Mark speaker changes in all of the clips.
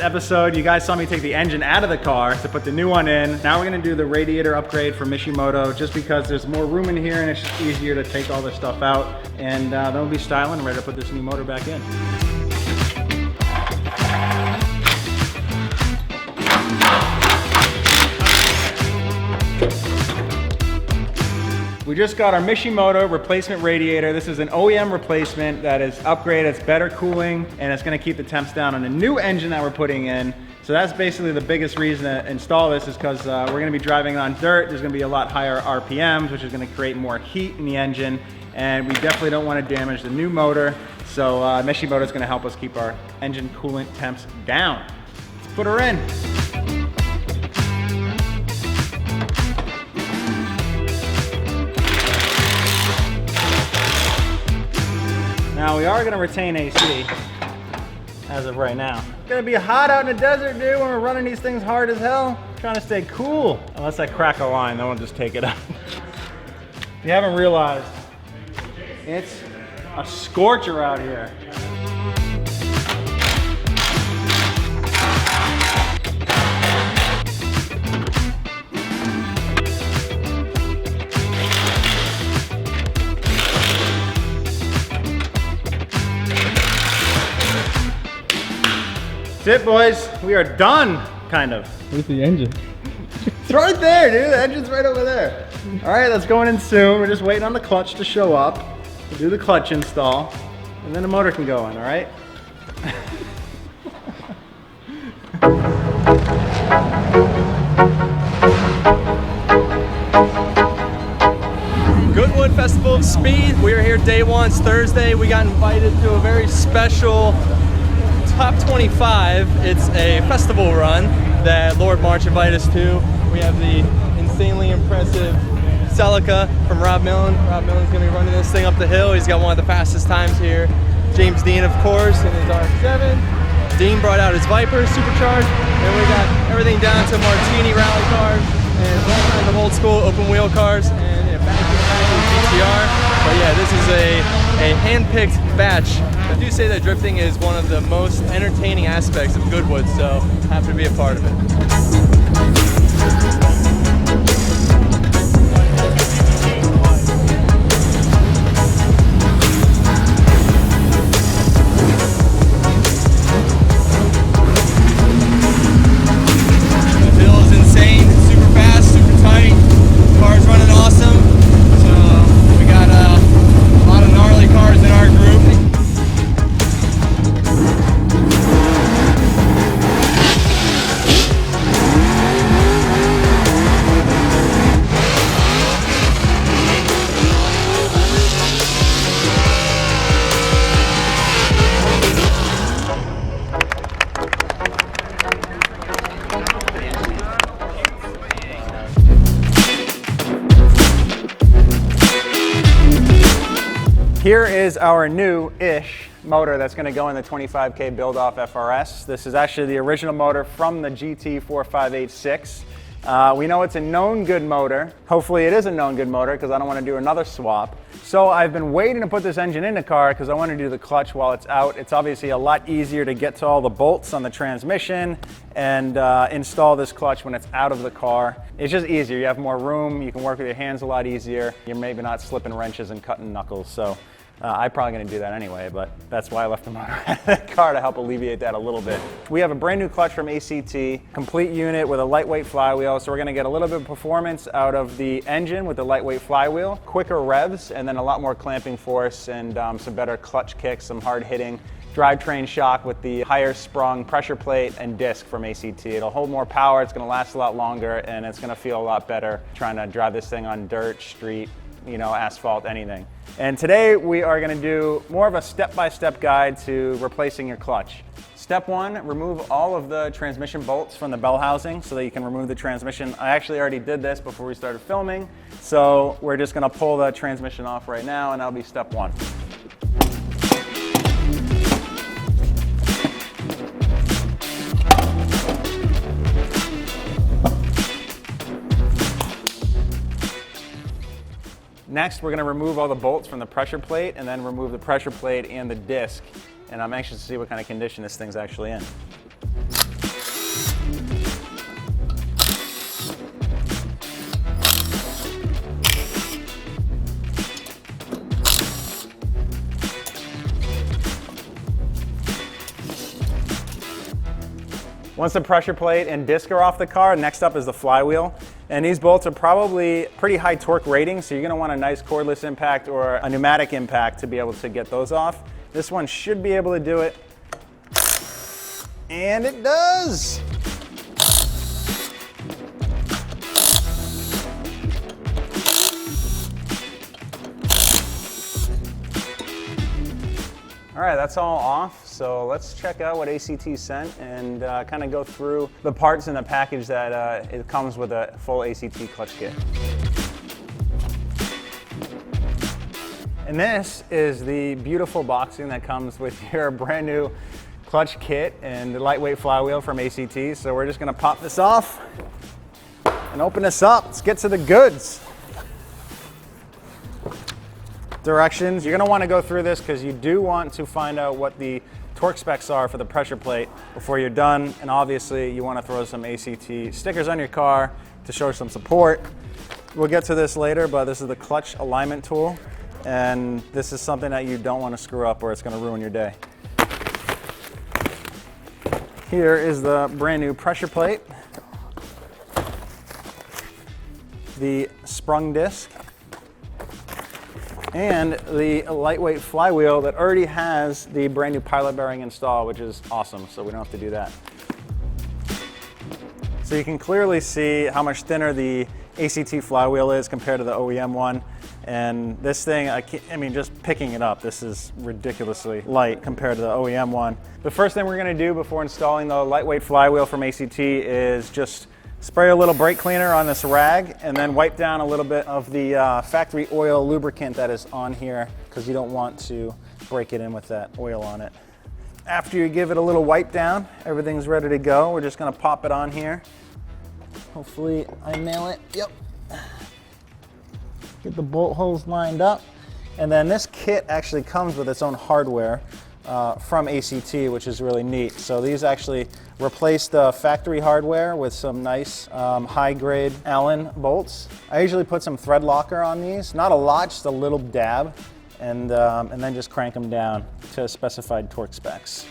Speaker 1: episode, you guys saw me take the engine out of the car to put the new one in. Now we're gonna do the radiator upgrade for Mishimoto just because there's more room in here and it's just easier to take all this stuff out. And then we'll be styling and ready to put this new motor back in. We just got our Mishimoto replacement radiator. This is an OEM replacement that is upgraded, it's better cooling, and it's gonna keep the temps down on a new engine that we're putting in. So that's basically the biggest reason to install this is because we're gonna be driving on dirt. There's gonna be a lot higher RPMs, which is gonna create more heat in the engine, and we definitely don't wanna damage the new motor. So Mishimoto is gonna help us keep our engine coolant temps down. Let's put her in. Now we are going to retain AC as of right now. It's going to be hot out in the desert, dude, when we're running these things hard as hell. I'm trying to stay cool. Unless I crack a line, then we'll just take it out. If you haven't realized, it's a scorcher out here. That's it, boys. We are done, kind of.
Speaker 2: Where's the engine?
Speaker 1: It's right there, dude. The engine's right over there. All right, that's going in soon. We're just waiting on the clutch to show up. We'll do the clutch install, and then the motor can go in, all right?
Speaker 3: Goodwood Festival of Speed. We are here day one. It's Thursday. We got invited to a very special Top 25. It's a festival run that Lord March invited us to. We have the insanely impressive Celica from Rob Millen. Rob Millen's gonna be running this thing up the hill. He's got one of the fastest times here. James Dean, of course, in his R7. Dean brought out his Viper supercharged, and we got everything down to Martini rally cars and all kinds of old school open wheel cars and back GTR. But yeah, this is a hand-picked batch. I do say that drifting is one of the most entertaining aspects of Goodwood, so happy to be a part of it.
Speaker 1: Here is our new-ish motor that's going to go in the 25K build-off FRS. This is actually the original motor from the GT4586. We know it's a known good motor. Hopefully it is a known good motor because I don't want to do another swap. So I've been waiting to put this engine in the car because I want to do the clutch while it's out. It's obviously a lot easier to get to all the bolts on the transmission and install this clutch when it's out of the car. It's just easier. You have more room. You can work with your hands a lot easier. You're maybe not slipping wrenches and cutting knuckles. So I'm probably going to do that anyway, but that's why I left the motor out of the car, to help alleviate that a little bit. We have a brand new clutch from ACT, complete unit with a lightweight flywheel, so we're going to get a little bit of performance out of the engine with the lightweight flywheel, quicker revs, and then a lot more clamping force and some better clutch kicks, some hard hitting drivetrain shock with the higher sprung pressure plate and disc from ACT. It'll hold more power, it's going to last a lot longer, and it's going to feel a lot better trying to drive this thing on dirt, street, you know, asphalt, anything. And today we are going to do more of a step-by-step guide to replacing your clutch. Step one, remove all of the transmission bolts from the bell housing so that you can remove the transmission. I actually already did this before we started filming, so we're just going to pull the transmission off right now, and that'll be step one. Next, we're going to remove all the bolts from the pressure plate and then remove the pressure plate and the disc. And I'm anxious to see what kind of condition this thing's actually in. Once the pressure plate and disc are off the car, next up is the flywheel. And these bolts are probably pretty high torque rating, so you're gonna want a nice cordless impact or a pneumatic impact to be able to get those off. This one should be able to do it. And it does! All right, that's all off. So let's check out what ACT sent and kind of go through the parts in the package that it comes with a full ACT clutch kit. And this is the beautiful boxing that comes with your brand new clutch kit and the lightweight flywheel from ACT. So we're just gonna pop this off and open this up. Let's get to the goods. Directions. You're going to want to go through this because you do want to find out what the torque specs are for the pressure plate before you're done. And obviously you want to throw some ACT stickers on your car to show some support. We'll get to this later, but this is the clutch alignment tool. And this is something that you don't want to screw up or it's going to ruin your day. Here is the brand new pressure plate, the sprung disc, and the lightweight flywheel that already has the brand new pilot bearing installed, which is awesome, so we don't have to do that. So you can clearly see how much thinner the ACT flywheel is compared to the OEM one. And this thing, I mean, just picking it up, this is ridiculously light compared to the OEM one. The first thing we're gonna do before installing the lightweight flywheel from ACT is just spray a little brake cleaner on this rag and then wipe down a little bit of the factory oil lubricant that is on here because you don't want to break it in with that oil on it. After you give it a little wipe down, everything's ready to go. We're just gonna pop it on here. Hopefully I nail it. Yep. Get the bolt holes lined up. And then this kit actually comes with its own hardware from ACT, which is really neat. So these actually replace the factory hardware with some nice high-grade Allen bolts. I usually put some thread locker on these, not a lot, just a little dab, and then just crank them down to specified torque specs.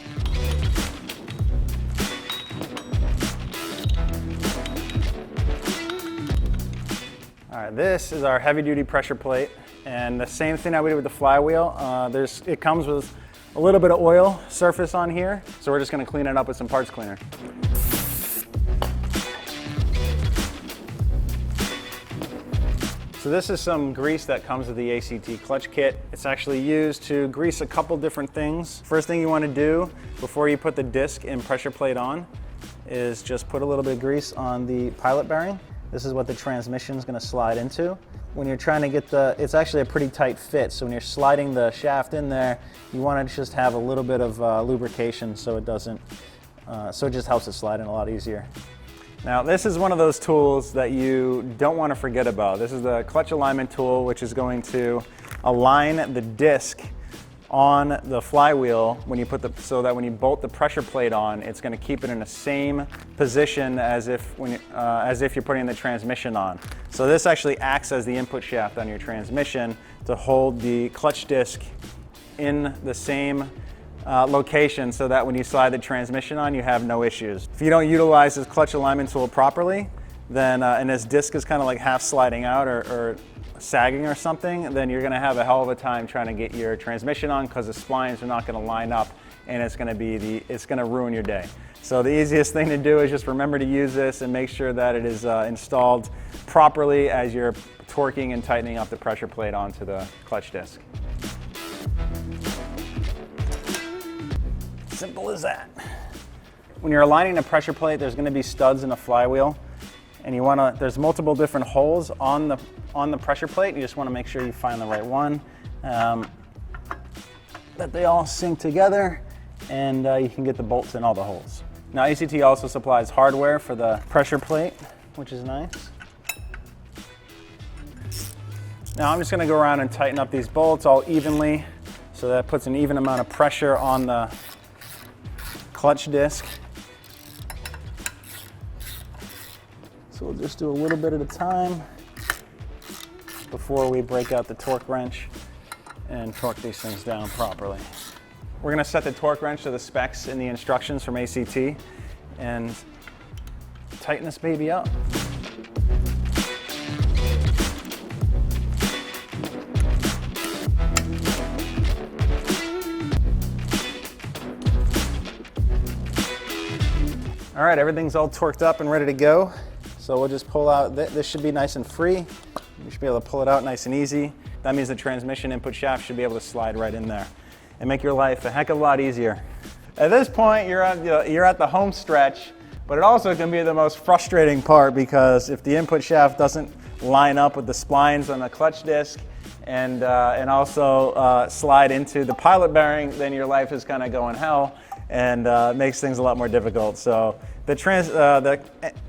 Speaker 1: All right, this is our heavy-duty pressure plate, and the same thing that we did with the flywheel. It comes with a little bit of oil surface on here, so we're just gonna clean it up with some parts cleaner. So this is some grease that comes with the ACT clutch kit. It's actually used to grease a couple different things. First thing you wanna do before you put the disc and pressure plate on is just put a little bit of grease on the pilot bearing. This is what the transmission is gonna slide into. When you're trying to get it's actually a pretty tight fit, so when you're sliding the shaft in there, you want to just have a little bit of lubrication so it doesn't, so it just helps it slide in a lot easier. Now this is one of those tools that you don't want to forget about. This is the clutch alignment tool, which is going to align the disc on the flywheel when you so that when you bolt the pressure plate on, it's going to keep it in the same position as if you're putting the transmission on. So this actually acts as the input shaft on your transmission to hold the clutch disc in the same location so that when you slide the transmission on, you have no issues. If you don't utilize this clutch alignment tool properly, then and this disc is kind of like half sliding out or sagging or something, then you're gonna have a hell of a time trying to get your transmission on because the splines are not gonna line up and it's gonna ruin your day. So the easiest thing to do is just remember to use this and make sure that it is installed properly as you're torquing and tightening up the pressure plate onto the clutch disc. Simple as that. When you're aligning the pressure plate, there's gonna be studs in the flywheel, and there's multiple different holes on the pressure plate. You just want to make sure you find the right one, that they all sync together, and you can get the bolts in all the holes. Now ACT also supplies hardware for the pressure plate, which is nice. Now I'm just going to go around and tighten up these bolts all evenly, so that puts an even amount of pressure on the clutch disc. So we'll just do a little bit at a time before we break out the torque wrench and torque these things down properly. We're gonna set the torque wrench to the specs in the instructions from ACT. and tighten this baby up. All right, everything's all torqued up and ready to go. So we'll just pull out, this should be nice and free. You should be able to pull it out nice and easy. That means the transmission input shaft should be able to slide right in there and make your life a heck of a lot easier. At this point, you're at the home stretch, but it also can be the most frustrating part because if the input shaft doesn't line up with the splines on the clutch disc and also slide into the pilot bearing, then your life is kind of going hell and makes things a lot more difficult. So the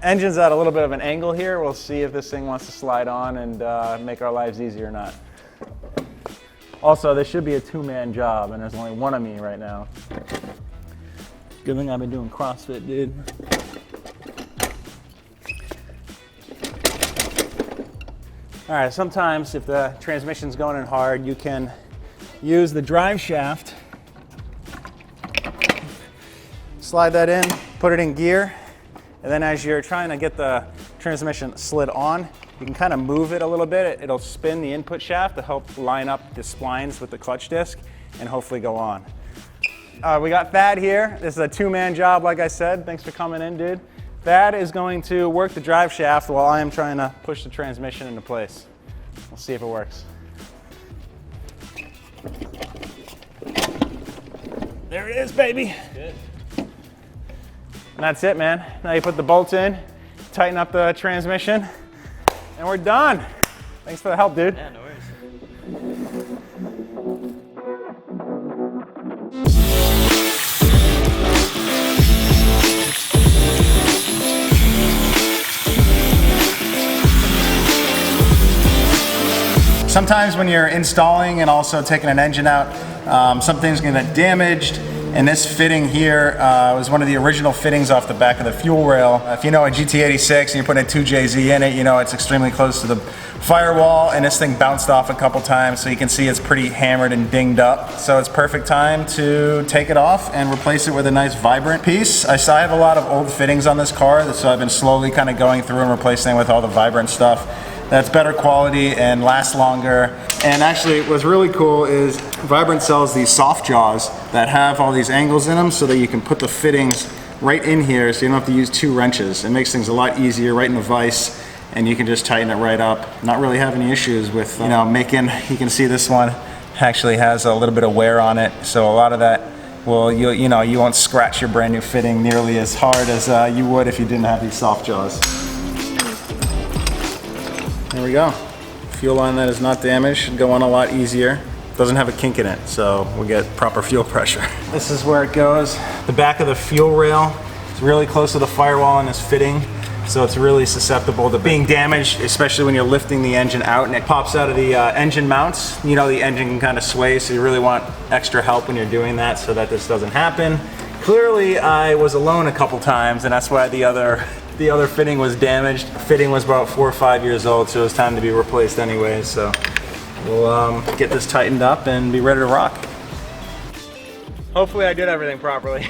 Speaker 1: engine's at a little bit of an angle here. We'll see if this thing wants to slide on and make our lives easier or not. Also, this should be a two-man job, and there's only one of me right now. Good thing I've been doing CrossFit, dude. All right, sometimes if the transmission's going in hard, you can use the drive shaft. Slide that in, put it in gear, and then as you're trying to get the transmission slid on, you can kind of move it a little bit. It'll spin the input shaft to help line up the splines with the clutch disc and hopefully go on. We got Thad here. This is a two-man job, like I said. Thanks for coming in, dude. Thad is going to work the drive shaft while I am trying to push the transmission into place. We'll see if it works. There it is, baby.
Speaker 3: Good.
Speaker 1: And that's it, man. Now you put the bolts in, tighten up the transmission, and we're done. Thanks for the help, dude.
Speaker 3: Yeah, no worries.
Speaker 1: Sometimes when you're installing and also taking an engine out, some things can get damaged. And this fitting here was one of the original fittings off the back of the fuel rail. If you know a GT86 and you're putting a 2JZ in it, you know it's extremely close to the firewall, and this thing bounced off a couple times, so you can see it's pretty hammered and dinged up. So it's perfect time to take it off and replace it with a nice vibrant piece. I have a lot of old fittings on this car, so I've been slowly kind of going through and replacing it with all the vibrant stuff that's better quality and lasts longer. And actually what's really cool is Vibrant sells these soft jaws that have all these angles in them so that you can put the fittings right in here so you don't have to use two wrenches. It makes things a lot easier right in the vise, and you can just tighten it right up. Not really have any issues with, you know, making, you can see this one actually has a little bit of wear on it, so a lot of that will, you know, you won't scratch your brand new fitting nearly as hard as you would if you didn't have these soft jaws. There we go. Fuel line that is not damaged should go on a lot easier. Doesn't have a kink in it, so we get proper fuel pressure. This is where it goes. The back of the fuel rail is really close to the firewall in this fitting, so it's really susceptible to being damaged, especially when you're lifting the engine out and it pops out of the engine mounts. You know, the engine can kind of sway, so you really want extra help when you're doing that so that this doesn't happen. Clearly, I was alone a couple times, and that's why the other fitting was damaged. The fitting was about 4 or 5 years old, so it was time to be replaced anyways. So we'll get this tightened up and be ready to rock. Hopefully I did everything properly.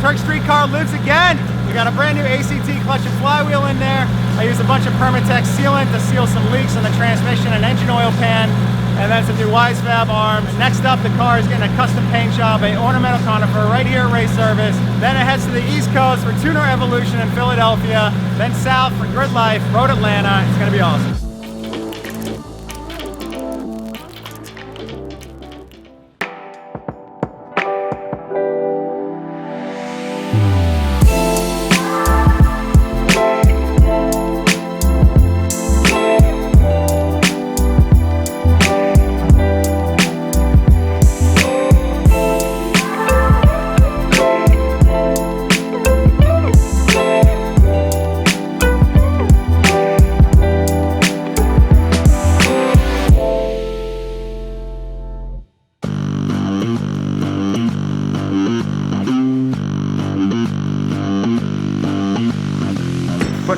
Speaker 1: Tuerck Street car lives again. We got a brand new ACT clutch and flywheel in there. I used a bunch of Permatex sealant to seal some leaks in the transmission and engine oil pan, and then some new Wisefab arms. Next up, the car is getting a custom paint job, a ornamental conifer right here at Race Service. Then it heads to the East Coast for Tuner Evolution in Philadelphia, then south for Grid Life, Road Atlanta. It's gonna be awesome.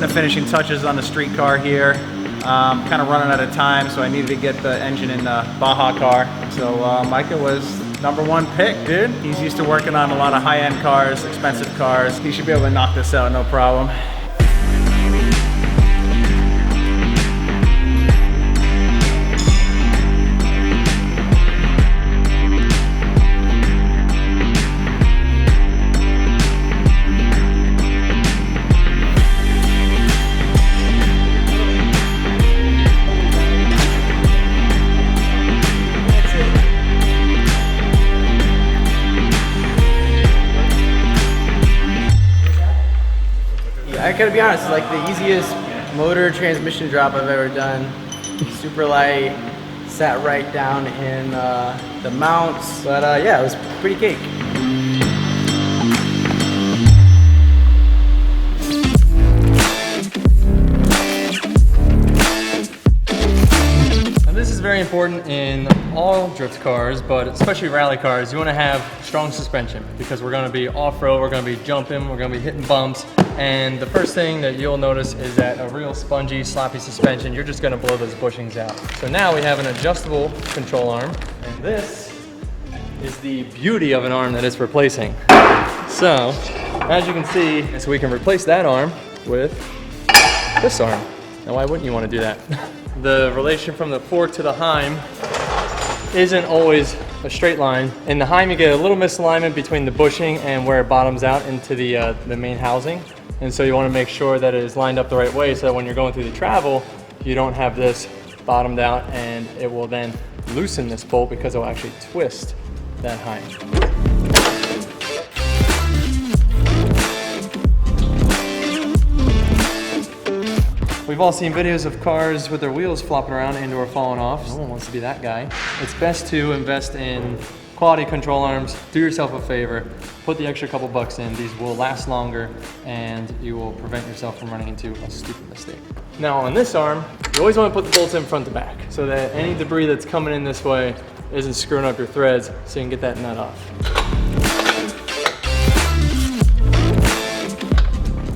Speaker 1: putting the finishing touches on the street car here. Kind of running out of time, so I needed to get the engine in the Baja car. So Micah was #1 pick, dude. He's used to working on a lot of high-end cars, expensive cars. He should be able to knock this out, no problem.
Speaker 2: I gotta be honest, like the easiest motor transmission drop I've ever done. Super light, sat right down in the mounts, but yeah, it was pretty cake.
Speaker 3: This is very important in all drift cars, but especially rally cars. You want to have strong suspension because we're going to be off-road, we're going to be jumping, we're going to be hitting bumps, and the first thing that you'll notice is that a real spongy, sloppy suspension, you're just going to blow those bushings out. So now we have an adjustable control arm, and this is the beauty of an arm that it's replacing. So, as you can see, so we can replace that arm with this arm. Now why wouldn't you want to do that? The relation from the fork to the heim isn't always a straight line. In the heim, you get a little misalignment between the bushing and where it bottoms out into the main housing. And so you want to make sure that it is lined up the right way so that when you're going through the travel, you don't have this bottomed out, and it will then loosen this bolt because it will actually twist that heim. We've all seen videos of cars with their wheels flopping around and or falling off. No one wants to be that guy. It's best to invest in quality control arms. Do yourself a favor. Put the extra couple bucks in. These will last longer and you will prevent yourself from running into a stupid mistake. Now on this arm, you always want to put the bolts in front to back so that any debris that's coming in this way isn't screwing up your threads, so you can get that nut off.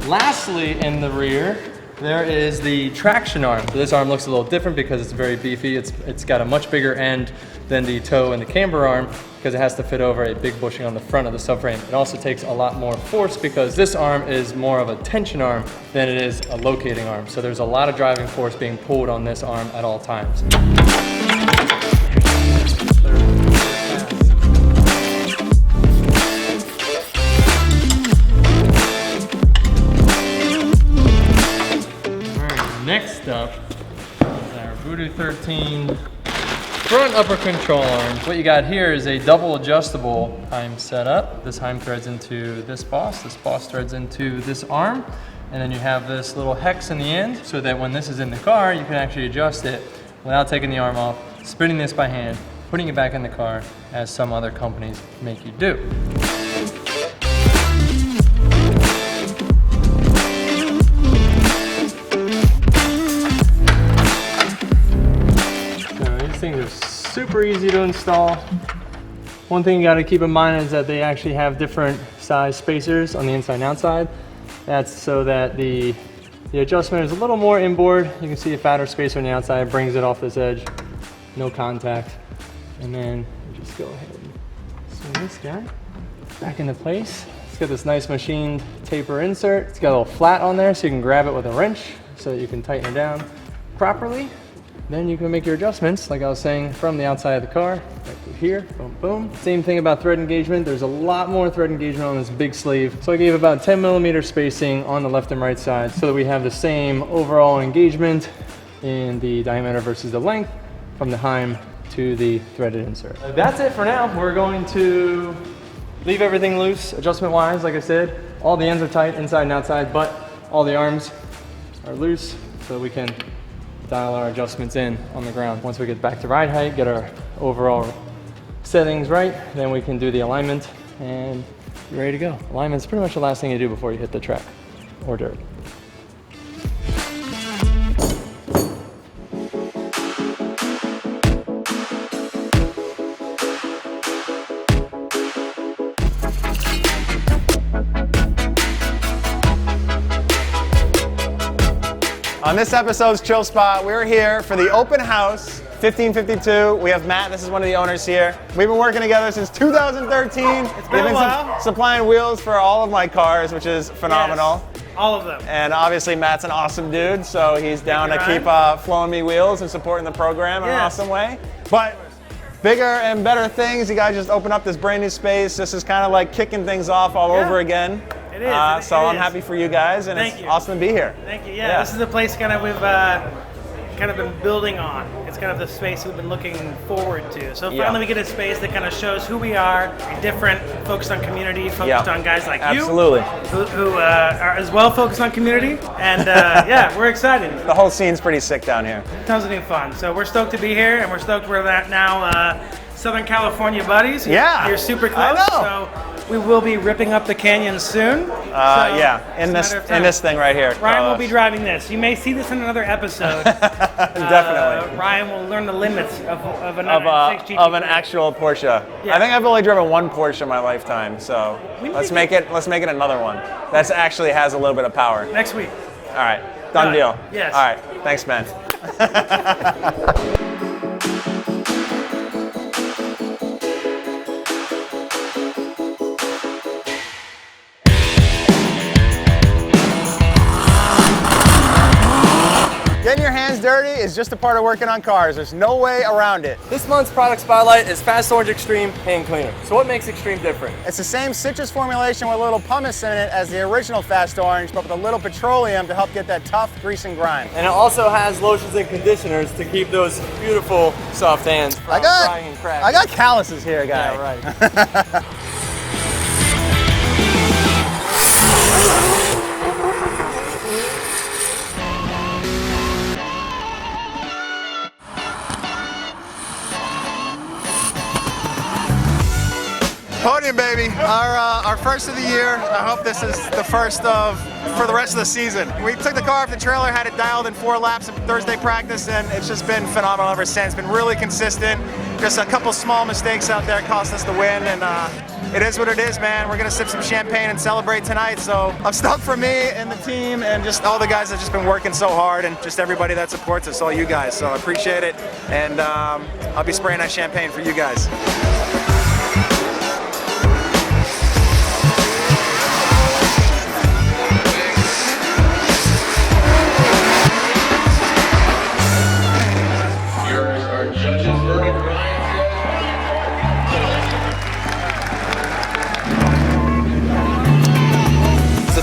Speaker 3: Lastly, in the rear, there is the traction arm. This arm looks a little different because it's very beefy. It's got a much bigger end than the toe and the camber arm because it has to fit over a big bushing on the front of the subframe. It also takes a lot more force because this arm is more of a tension arm than it is a locating arm. So there's a lot of driving force being pulled on this arm at all times. Next up is our Voodoo 13 front upper control arm. What you got here is a double adjustable heim setup. This heim threads into this boss threads into this arm, and then you have this little hex in the end so that when this is in the car, you can actually adjust it without taking the arm off, spinning this by hand, putting it back in the car, as some other companies make you do. Things are super easy to install. One thing you got to keep in mind is that they actually have different size spacers on the inside and outside. That's so that the adjustment is a little more inboard. You can see a fatter spacer on the outside, brings it off this edge, no contact. And then you just go ahead and swing this guy back into place. It's got this nice machined taper insert. It's got a little flat on there so you can grab it with a wrench so that you can tighten it down properly. Then you can make your adjustments, like I was saying, from the outside of the car, right through here, boom, boom. Same thing about thread engagement. There's a lot more thread engagement on this big sleeve. So I gave about 10mm spacing on the left and right side so that we have the same overall engagement in the diameter versus the length from the heim to the threaded insert. That's it for now. We're going to leave everything loose, adjustment-wise, like I said. All the ends are tight, inside and outside, but all the arms are loose so we can dial our adjustments in on the ground. Once we get back to ride height, get our overall settings right, then we can do the alignment and you're ready to go. Alignment's pretty much the last thing you do before you hit the track or dirt.
Speaker 1: On this episode's Chill Spot, we're here for the open house, 1552. We have Matt, this is one of the owners here. We've been working together since 2013.
Speaker 4: It's been a while.
Speaker 1: Supplying wheels for all of my cars, which is phenomenal.
Speaker 4: Yes, all of them.
Speaker 1: And obviously Matt's an awesome dude, so he's down to keep flowing me wheels and supporting the program in an awesome way. But bigger and better things, you guys just opened up this brand new space. This is kind of like kicking things off all over again.
Speaker 4: It is.
Speaker 1: So I'm happy for you guys, and it's awesome to be here.
Speaker 4: Thank you. Yeah, this is the place kind of we've kind of been building on. It's kind of the space we've been looking forward to. So finally we get a space that kind of shows who we are, different, focused on community, focused on guys like you.
Speaker 1: Absolutely.
Speaker 4: Who are as well focused on community. And yeah, we're excited.
Speaker 1: The whole scene's pretty sick down here.
Speaker 4: Tons of new fun. So we're stoked to be here, and we're stoked we're now Southern California buddies. You're super close.
Speaker 1: I know.
Speaker 4: So we will be ripping up the canyon soon.
Speaker 1: In this thing right here.
Speaker 4: Ryan will be driving this. You may see this in another episode.
Speaker 1: Definitely.
Speaker 4: Ryan will learn the limits of an
Speaker 1: actual Porsche. I think I've only driven one Porsche in my lifetime, so let's make it another one. That actually has a little bit of power.
Speaker 4: Next week.
Speaker 1: All right. Done deal.
Speaker 4: Yes.
Speaker 1: All right. Thanks, man. Getting your hands dirty is just a part of working on cars. There's no way around it.
Speaker 3: This month's product spotlight is Fast Orange Extreme Hand Cleaner. So what makes Extreme different?
Speaker 1: It's the same citrus formulation with a little pumice in it as the original Fast Orange, but with a little petroleum to help get that tough grease and grime.
Speaker 3: And it also has lotions and conditioners to keep those beautiful soft hands from drying and cracking.
Speaker 1: I got calluses here, guy.
Speaker 3: Yeah, right.
Speaker 1: Podium, baby. Our first of the year. I hope this is the first for the rest of the season. We took the car off the trailer, had it dialed in 4 laps of Thursday practice, and it's just been phenomenal ever since. Been really consistent. Just a couple small mistakes out there cost us the win, and it is what it is, man. We're gonna sip some champagne and celebrate tonight. So I'm stoked for me and the team, and just all the guys that have just been working so hard, and just everybody that supports us, all you guys. So I appreciate it, and I'll be spraying that champagne for you guys.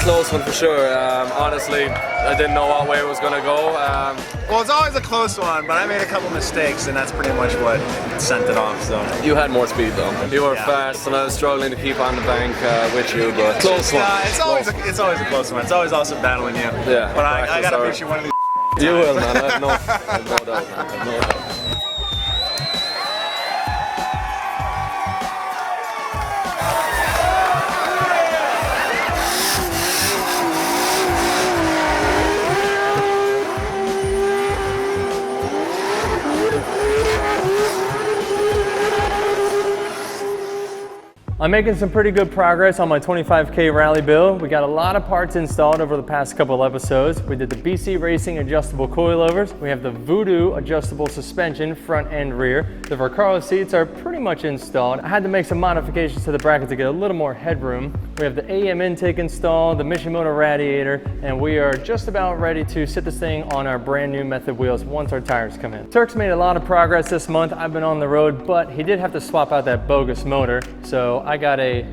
Speaker 3: Close one for sure. Honestly, I didn't know what way it was going to go.
Speaker 1: Well, it's always a close one, but I made a couple mistakes, and that's pretty much what sent it off. So
Speaker 3: you had more speed though. You were fast, and I was struggling to keep on the bank with you, but close one.
Speaker 1: It's always a close one. It's always awesome battling you.
Speaker 3: Yeah.
Speaker 1: But I gotta beat you one of these.
Speaker 3: You will, man. I have no doubt, man. I have no doubt. I'm making some pretty good progress on my 25K rally build. We got a lot of parts installed over the past couple episodes. We did the BC Racing adjustable coilovers. We have the Voodoo adjustable suspension, front and rear. The Vaccaro seats are pretty much installed. I had to make some modifications to the bracket to get a little more headroom. We have the AM intake installed, the Mishimoto radiator, and we are just about ready to sit this thing on our brand new Method wheels once our tires come in. Tuerck's made a lot of progress this month. I've been on the road, but he did have to swap out that bogus motor. So I got a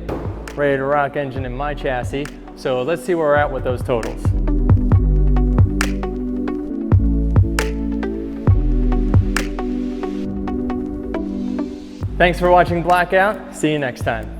Speaker 3: Ready to Rock engine in my chassis. So let's see where we're at with those totals. Thanks for watching Blackout. See you next time.